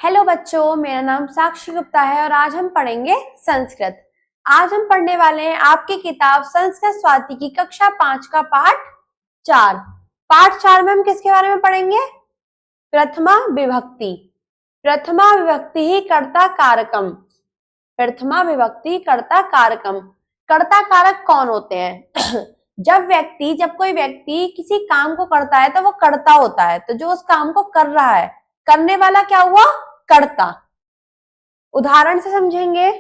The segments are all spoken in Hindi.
हेलो बच्चों, मेरा नाम साक्षी गुप्ता है और आज हम पढ़ेंगे संस्कृत। आज हम पढ़ने वाले हैं आपकी किताब संस्कृत स्वाति की कक्षा 5 का पाठ 4। पाठ 4 में हम किसके बारे में पढ़ेंगे? प्रथमा विभक्ति। प्रथमा विभक्ति ही कर्ता कारकम। प्रथमा विभक्ति कर्ता कारकम। कर्ता कारक कौन होते हैं? जब कोई व्यक्ति किसी काम को करता है तो वो कर्ता होता है। तो जो उस काम को कर रहा है, करने वाला क्या हुआ? कर्ता। उदाहरण से समझेंगे।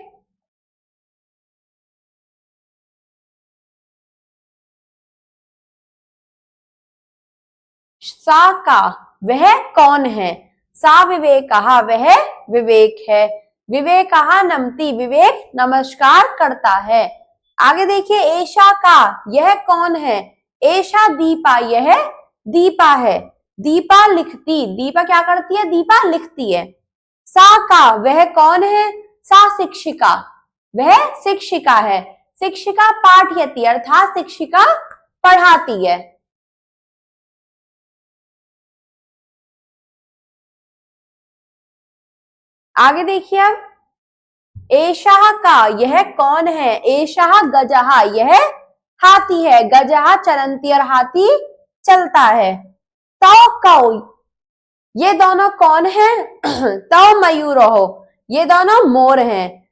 सा का वह कौन है? सा विवेकहा वह विवेक है। विवेकहा नमति विवेक नमस्कार करता है। आगे देखिए, ऐशा का यह कौन है? ऐशा दीपा यह दीपा है। दीपा लिखती, दीपा क्या करती है? दीपा लिखती है। सा का वह कौन है? सा शिक्षिका वह शिक्षिका है। शिक्षिका पाठयति अर्थात शिक्षिका पढ़ाती है। आगे देखिए अब, एशाह का यह कौन है? एशाह गजहा यह हाथी है। गजहा चलंती और हाथी चलता है। तो कौ ये दोनों कौन है? तो मयूरोहो ये दोनों मोर हैं।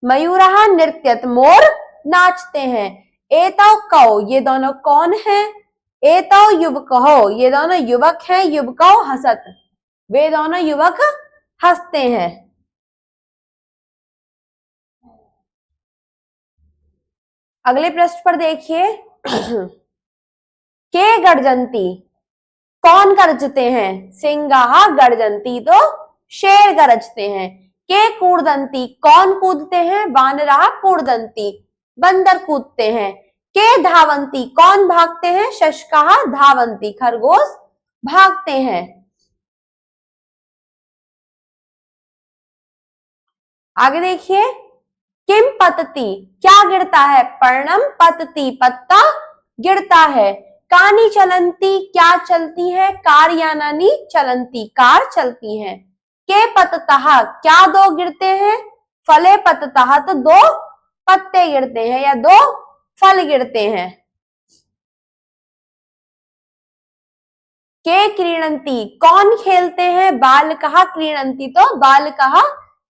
मयूरहा नृत्यत मोर नाचते हैं। एतौ कौ ये दोनों कौन है? एतौ युवकहो ये दोनों युवक हैं। युवकौ हसत वे दोनों युवक हंसते हैं। अगले पृष्ठ पर देखिए, के गर्जंती कौन गरजते हैं? सिंगाहा गर्जंती तो शेर गरजते हैं। के कूदंती कौन कूदते हैं? वानराहा कूदंती बंदर कूदते हैं। के धावंती कौन भागते हैं? शशकाहा धावंती खरगोश भागते हैं। आगे देखिए, किम पतती क्या गिरता है? पर्णम पतती पत्ता गिरता है। कानी चलंती क्या चलती है? कार्यानानी चलंती कार चलती हैं। के पततः क्या दो गिरते हैं? फले पततः तो दो पत्ते गिरते हैं या दो फल गिरते हैं। के क्रीडंती कौन खेलते हैं? बालकः क्रीडंती तो बालकः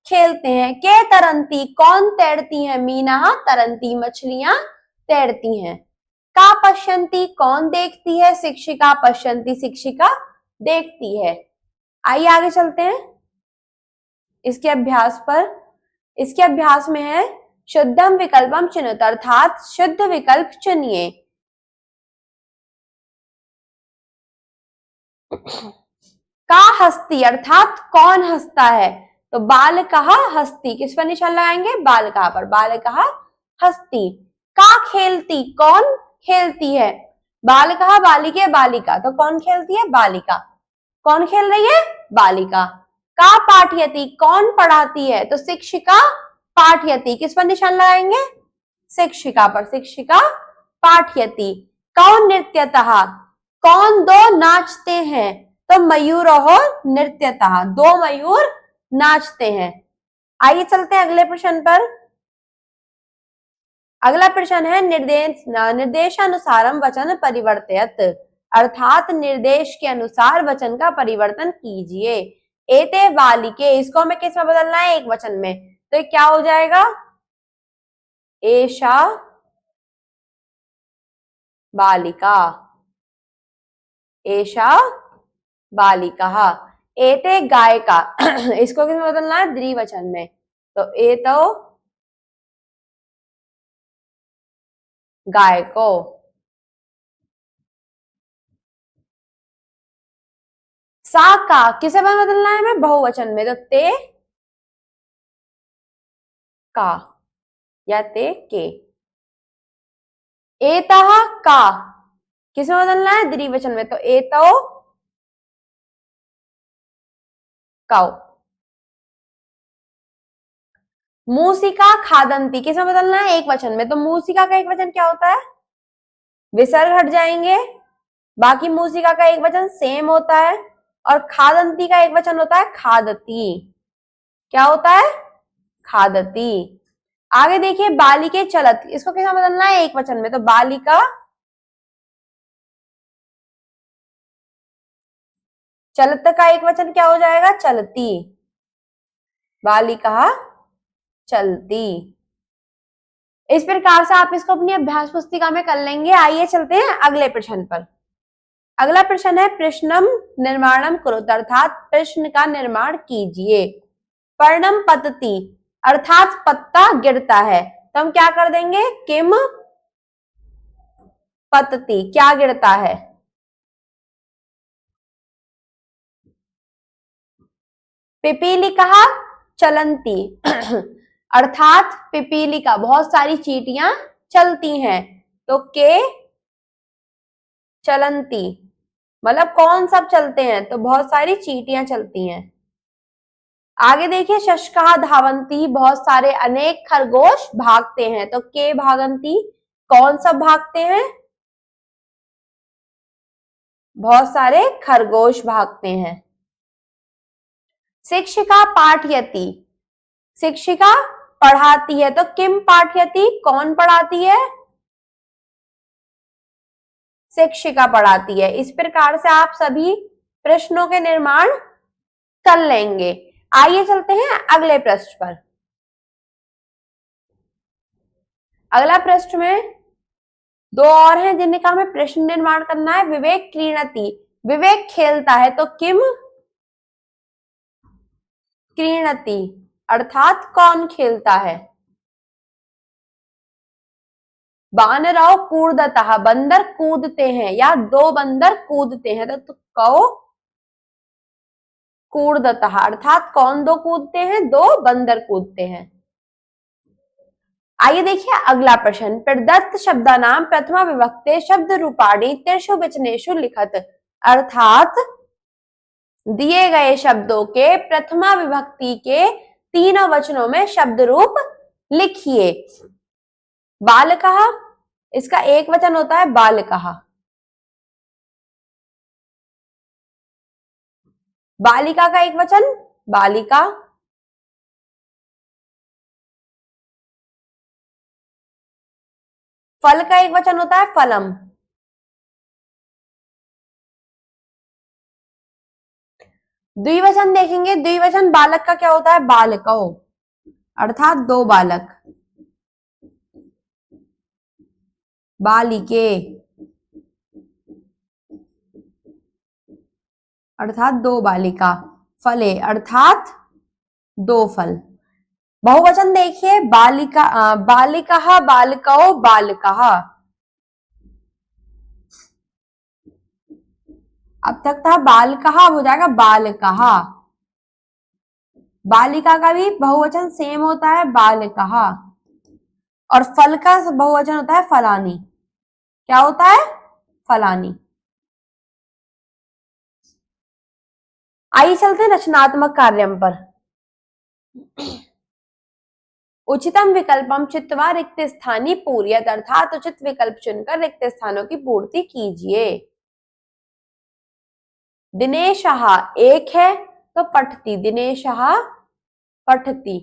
खेलते हैं। के तरंती कौन तैरती है? मीनाः तरंती मछलियां तैरती हैं। का पश्यंती कौन देखती है? शिक्षिका पश्यंती शिक्षिका देखती है। आइए आगे चलते हैं इसके अभ्यास पर। इसके अभ्यास में है शुद्धम विकल्पम चुनित अर्थात शुद्ध विकल्प चुनिए। का हस्ती अर्थात कौन हंसता है? तो बाल कहा हस्ती किस पर निशान लगाएंगे? बाल कहा पर। बाल कहा हस्ती। का खेलती कौन खेलती है? बाल कहा बालिके बालिका तो कौन खेलती है? बालिका। कौन खेल रही है? बालिका। का पाठयति कौन पढ़ाती है? तो शिक्षिका पाठयति किस पर निशान लगाएंगे? शिक्षिका पर। शिक्षिका पाठयति। कौन नृत्यतः कौन दो नाचते हैं? तो मयूरोहो नृत्यतः दो मयूर नाचते हैं। आइए चलते हैं अगले प्रश्न पर। अगला प्रश्न है निर्देशानुसारम वचन परिवर्तयत अर्थात निर्देश के अनुसार वचन का परिवर्तन कीजिए। एते बालिके इसको हमें किस में बदलना है? एक वचन में। तो ये क्या हो जाएगा? एषा बालिका एषा बालिका। एते गायका इसको किस में बदलना है? द्विवचन में। तो एतो गायको। सा का किसे में बदलना है? हमें बहुवचन में। तो ते का या ते के। एतः का किसे में बदलना है? द्विवचन में। तो एतो कौ। मूसिका खादंती किसे में बदलना है? एक वचन में। तो मूसिका का एक वचन क्या होता है? विसर्ग हट जाएंगे। बाकी मूसिका का एक वचन सेम होता है और खादंती का एक वचन होता है खादती। क्या होता है? खादती। आगे देखिए बालिके चलत, इसको कैसा बदलना है? एक वचन में, तो बालिका चलत का एक वचन क्या हो जाएगा? चलती। बालिका चलती। इस प्रकार से आप इसको अपनी अभ्यास पुस्तिका में कर लेंगे। आइए चलते हैं अगले प्रश्न पर। अगला प्रश्न है प्रश्नम निर्माणम कुरुत, अर्थात प्रश्न का निर्माण कीजिए। पर्णम पतति, अर्थात पत्ता गिरता है, तो हम क्या कर देंगे? किम पतति, क्या गिरता है? पिपीलिका चलंती अर्थात पिपीलिका बहुत सारी चींटियां चलती हैं, तो के चलंती मतलब कौन सब चलते हैं? तो बहुत सारी चींटियां चलती हैं। आगे देखिए शशका धावंती, बहुत सारे अनेक खरगोश भागते हैं, तो के भागंती कौन सब भागते हैं? बहुत सारे खरगोश भागते हैं। शिक्षिका पाठयति, शिक्षिका पढ़ाती है, तो किम पाठयति कौन पढ़ाती है? शिक्षिका पढ़ाती है। इस प्रकार से आप सभी प्रश्नों के निर्माण कर लेंगे। आइए चलते हैं अगले प्रश्न पर। अगला प्रश्न में दो और हैं जिनका हमें प्रश्न निर्माण करना है। विवेक क्रीणति, विवेक खेलता है, तो किम क्रीणति अर्थात कौन खेलता है? बानराव कूदतः, बंदर कूदते हैं या दो बंदर कूदते हैं, तो कौ कूदतः अर्थात कौन दो कूदते हैं? दो बंदर कूदते हैं। आइए देखिए अगला प्रश्न। प्रदत्त शब्दानाम प्रथमा विभक्ते शब्द रूपाणी तीर्षु वचनेषु लिखत, अर्थात दिए गए शब्दों के प्रथमा विभक्ति के तीनों वचनों में शब्द रूप लिखिए। बालकः, इसका एक वचन होता है बालकः। बालिका का एक वचन बालिका। फल का एक वचन होता है फलम। द्विवचन देखेंगे, द्विवचन बालक का क्या होता है? बालको, अर्थात दो बालक। बालिके अर्थात दो बालिका। फले अर्थात दो फल। बहुवचन देखिए बालिका, बालिका बालको बालकः। अब तक था बालकः, अब हो जाएगा बालकः। बालिका का भी बहुवचन सेम होता है बालकः, और फल का बहुवचन होता है फलानी। क्या होता है? फलानी। आइए चलते हैं रचनात्मक कार्य पर। उचितम विकल्पम चित्वा रिक्त स्थानी पूर्यत, अर्थात उचित विकल्प चुनकर रिक्त स्थानों की पूर्ति कीजिए। दिनेशः एक है, तो पठति, दिनेशः पठति।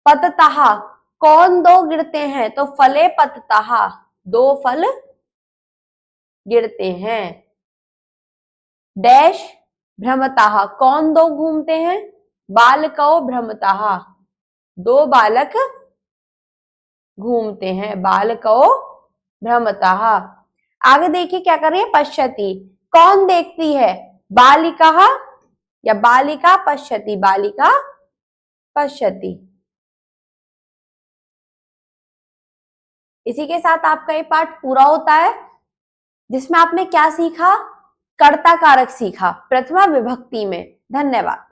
पततः कौन दो गिरते हैं? तो फले पततः दो फल गिरते हैं। डैश भ्रमतः कौन दो घूमते हैं? बालको भ्रमतः दो बालक घूमते हैं। बालको भ्रमतः। आगे देखिए क्या कर रही है? पश्यति कौन देखती है? बालिका या बालिका पश्यति, बालिका पश्यति। इसी के साथ आपका ये पाठ पूरा होता है, जिसमें आपने क्या सीखा? कर्ता कारक सीखा प्रथमा विभक्ति में। धन्यवाद।